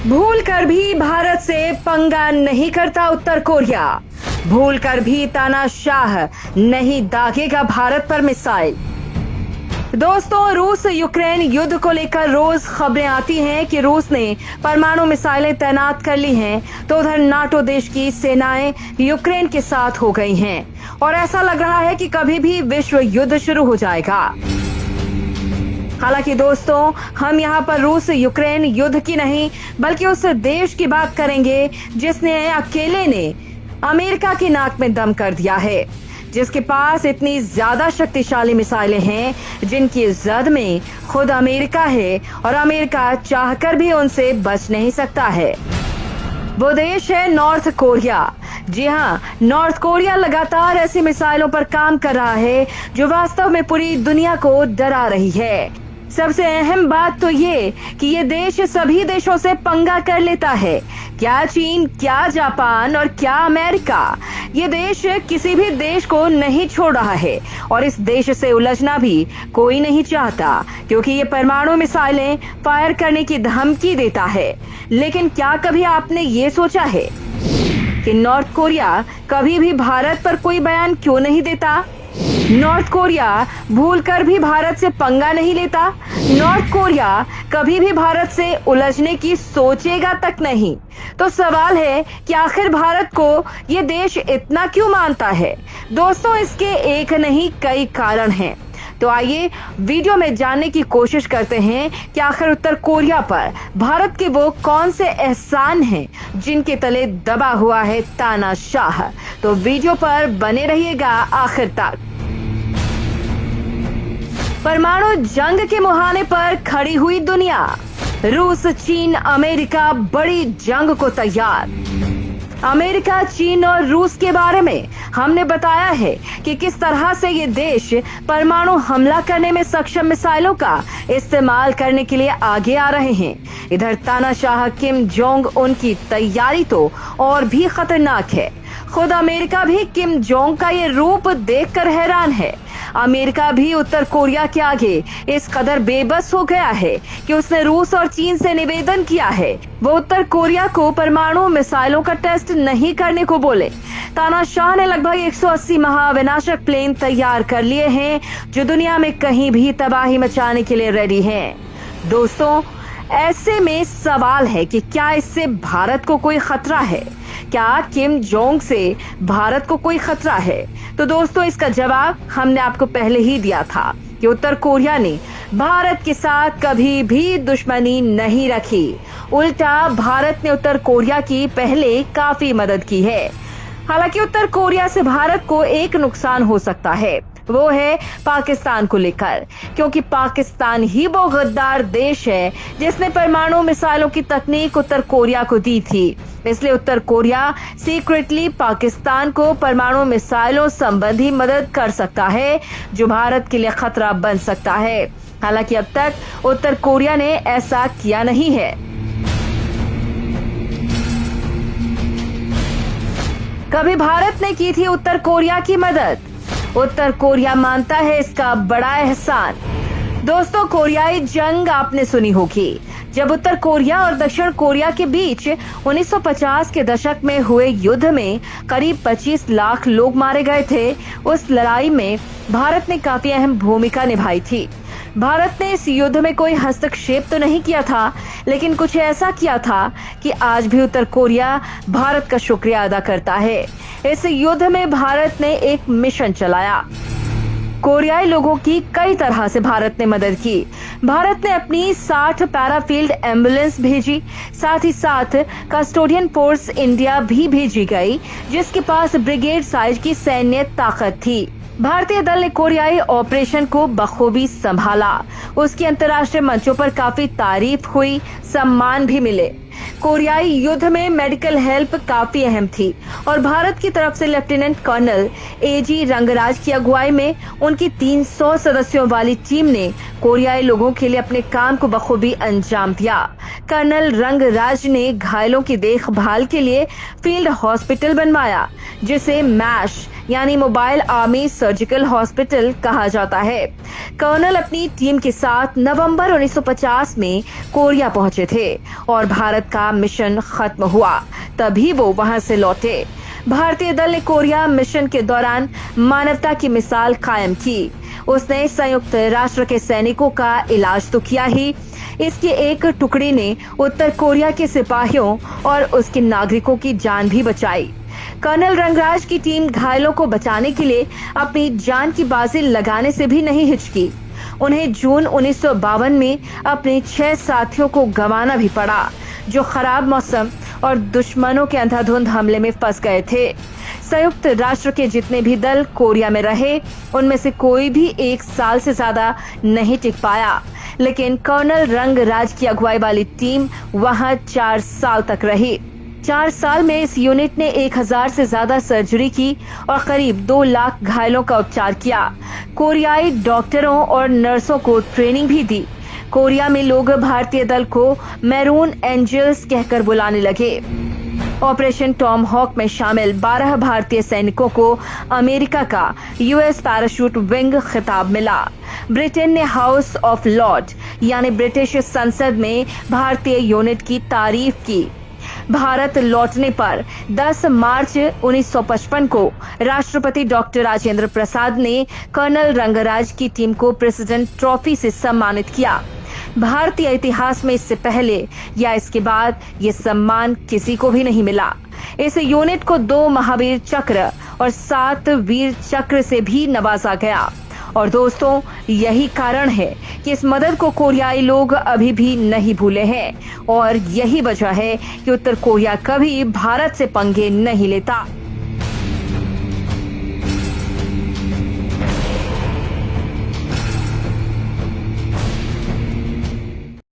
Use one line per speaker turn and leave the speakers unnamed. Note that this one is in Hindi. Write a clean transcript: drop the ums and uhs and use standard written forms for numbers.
भूलकर भी भारत से पंगा नहीं करता उत्तर कोरिया। भूलकर भी तानाशाह नहीं दागेगा भारत पर मिसाइल। दोस्तों, रूस यूक्रेन युद्ध को लेकर रोज खबरें आती हैं कि रूस ने परमाणु मिसाइलें तैनात कर ली हैं, तो उधर नाटो देश की सेनाएं यूक्रेन के साथ हो गई हैं और ऐसा लग रहा है कि कभी भी विश्व युद्ध शुरू हो जाएगा। हालांकि दोस्तों, हम यहाँ पर रूस यूक्रेन युद्ध की नहीं बल्कि उस देश की बात करेंगे जिसने अकेले ने अमेरिका की नाक में दम कर दिया है, जिसके पास इतनी ज्यादा शक्तिशाली मिसाइलें हैं जिनकी जद में खुद अमेरिका है और अमेरिका चाहकर भी उनसे बच नहीं सकता है। वो देश है नॉर्थ कोरिया। जी हाँ, नॉर्थ कोरिया लगातार ऐसी मिसाइलों पर काम कर रहा है जो वास्तव में पूरी दुनिया को डरा रही है। सबसे अहम बात तो ये कि ये देश सभी देशों से पंगा कर लेता है, क्या चीन, क्या जापान और क्या अमेरिका। ये देश किसी भी देश को नहीं छोड़ रहा है और इस देश से उलझना भी कोई नहीं चाहता, क्योंकि ये परमाणु मिसाइलें फायर करने की धमकी देता है। लेकिन क्या कभी आपने ये सोचा है कि नॉर्थ कोरिया कभी भी भारत पर कोई बयान क्यों नहीं देता? नॉर्थ कोरिया भूलकर भी भारत से पंगा नहीं लेता। नॉर्थ कोरिया कभी भी भारत से उलझने की सोचेगा तक नहीं। तो सवाल है कि आखिर भारत को ये देश इतना क्यों मानता है? दोस्तों, इसके एक नहीं कई कारण हैं। तो आइए वीडियो में जानने की कोशिश करते हैं कि आखिर उत्तर कोरिया पर भारत के वो कौन से एहसान हैं जिनके तले दबा हुआ है तानाशाह। तो वीडियो पर बने रहिएगा आखिर तक। परमाणु जंग के मुहाने पर खड़ी हुई दुनिया। रूस, चीन, अमेरिका बड़ी जंग को तैयार। अमेरिका, चीन और रूस के बारे में हमने बताया है कि किस तरह से ये देश परमाणु हमला करने में सक्षम मिसाइलों का इस्तेमाल करने के लिए आगे आ रहे हैं। इधर तानाशाह किम जोंग उन की तैयारी तो और भी खतरनाक है। खुद अमेरिका भी किम जोंग का ये रूप देखकर हैरान है। अमेरिका भी उत्तर कोरिया के आगे इस कदर बेबस हो गया है कि उसने रूस और चीन से निवेदन किया है वो उत्तर कोरिया को परमाणु मिसाइलों का टेस्ट नहीं करने को बोले। तानाशाह ने लगभग 180 महाविनाशक प्लेन तैयार कर लिए हैं जो दुनिया में कहीं भी तबाही मचाने के लिए रेडी हैं। दोस्तों, ऐसे में सवाल है कि क्या इससे भारत को कोई खतरा है? क्या किम जोंग से भारत को कोई खतरा है? तो दोस्तों, इसका जवाब हमने आपको पहले ही दिया था कि उत्तर कोरिया ने भारत के साथ कभी भी दुश्मनी नहीं रखी। उल्टा भारत ने उत्तर कोरिया की पहले काफी मदद की है। हालांकि उत्तर कोरिया से भारत को एक नुकसान हो सकता है, वो है पाकिस्तान को लेकर, क्योंकि पाकिस्तान ही वो गद्दार देश है जिसने परमाणु मिसाइलों की तकनीक उत्तर कोरिया को दी थी। इसलिए उत्तर कोरिया सीक्रेटली पाकिस्तान को परमाणु मिसाइलों संबंधी मदद कर सकता है जो भारत के लिए खतरा बन सकता है। हालांकि अब तक उत्तर कोरिया ने ऐसा किया नहीं है। कभी भारत ने की थी उत्तर कोरिया की मदद? उत्तर कोरिया मानता है इसका बड़ा एहसान। दोस्तों, कोरियाई जंग आपने सुनी होगी, जब उत्तर कोरिया और दक्षिण कोरिया के बीच 1950 के दशक में हुए युद्ध में करीब 25 लाख लोग मारे गए थे। उस लड़ाई में भारत ने काफी अहम भूमिका निभाई थी। भारत ने इस युद्ध में कोई हस्तक्षेप तो नहीं किया था, लेकिन कुछ ऐसा किया था कि आज भी उत्तर कोरिया भारत का शुक्रिया अदा करता है। इस युद्ध में भारत ने एक मिशन चलाया। कोरियाई लोगों की कई तरह से भारत ने मदद की। भारत ने अपनी 60 पैराफील्ड एम्बुलेंस भेजी, साथ ही साथ कस्टोडियन फोर्स इंडिया भी भेजी गई, जिसके पास ब्रिगेड साइज की सैन्य ताकत थी। भारतीय दल ने कोरियाई ऑपरेशन को बखूबी संभाला। उसकी अंतर्राष्ट्रीय मंचों पर काफी तारीफ हुई, सम्मान भी मिले। कोरियाई युद्ध में मेडिकल हेल्प काफी अहम थी और भारत की तरफ से लेफ्टिनेंट कर्नल एजी रंगराज की अगुवाई में उनकी 300 सदस्यों वाली टीम ने कोरियाई लोगों के लिए अपने काम को बखूबी अंजाम दिया। कर्नल रंगराज ने घायलों की देखभाल के लिए फील्ड हॉस्पिटल बनवाया, जिसे मैश यानी मोबाइल आर्मी सर्जिकल हॉस्पिटल कहा जाता है। कर्नल अपनी टीम के साथ नवंबर 1950 में कोरिया पहुंचे थे और भारत का मिशन खत्म हुआ तभी वो वहां से लौटे। भारतीय दल ने कोरिया मिशन के दौरान मानवता की मिसाल कायम की। उसने संयुक्त राष्ट्र के सैनिकों का इलाज तो किया ही, इसकी एक टुकड़ी ने उत्तर कोरिया के सिपाहियों और उसके नागरिकों की जान भी बचाई। कर्नल रंगराज की टीम घायलों को बचाने के लिए अपनी जान की बाजी लगाने से भी नहीं हिचकी। उन्हें जून 1952 में अपने 6 साथियों को गंवाना भी पड़ा, जो खराब मौसम और दुश्मनों के अंधाधुंध हमले में फंस गए थे। संयुक्त राष्ट्र के जितने भी दल कोरिया में रहे, उनमें से कोई भी 1 साल से ज्यादा नहीं टिक पाया, लेकिन कर्नल रंगराज की अगुवाई वाली टीम वहां 4 साल तक रही। 4 साल में इस यूनिट ने 1000 से ज्यादा सर्जरी की और करीब 2 लाख घायलों का उपचार किया। कोरियाई डॉक्टरों और नर्सों को ट्रेनिंग भी दी। कोरिया में लोग भारतीय दल को मैरून एंजल्स कहकर बुलाने लगे। ऑपरेशन टॉम हॉक में शामिल 12 भारतीय सैनिकों को अमेरिका का यूएस पैराशूट विंग खिताब मिला। ब्रिटेन ने हाउस ऑफ लॉर्ड यानी ब्रिटिश संसद में भारतीय यूनिट की तारीफ की। भारत लौटने पर 10 मार्च 1955 को राष्ट्रपति डॉक्टर राजेंद्र प्रसाद ने कर्नल रंगराज की टीम को प्रेसिडेंट ट्रॉफी से सम्मानित किया। भारतीय इतिहास में इससे पहले या इसके बाद ये सम्मान किसी को भी नहीं मिला। इस यूनिट को 2 महावीर चक्र और 7 वीर चक्र से भी नवाजा गया। और दोस्तों, यही कारण है कि इस मदद को कोरियाई लोग अभी भी नहीं भूले हैं और यही वजह है कि उत्तर कोरिया कभी भारत से पंगे नहीं लेता।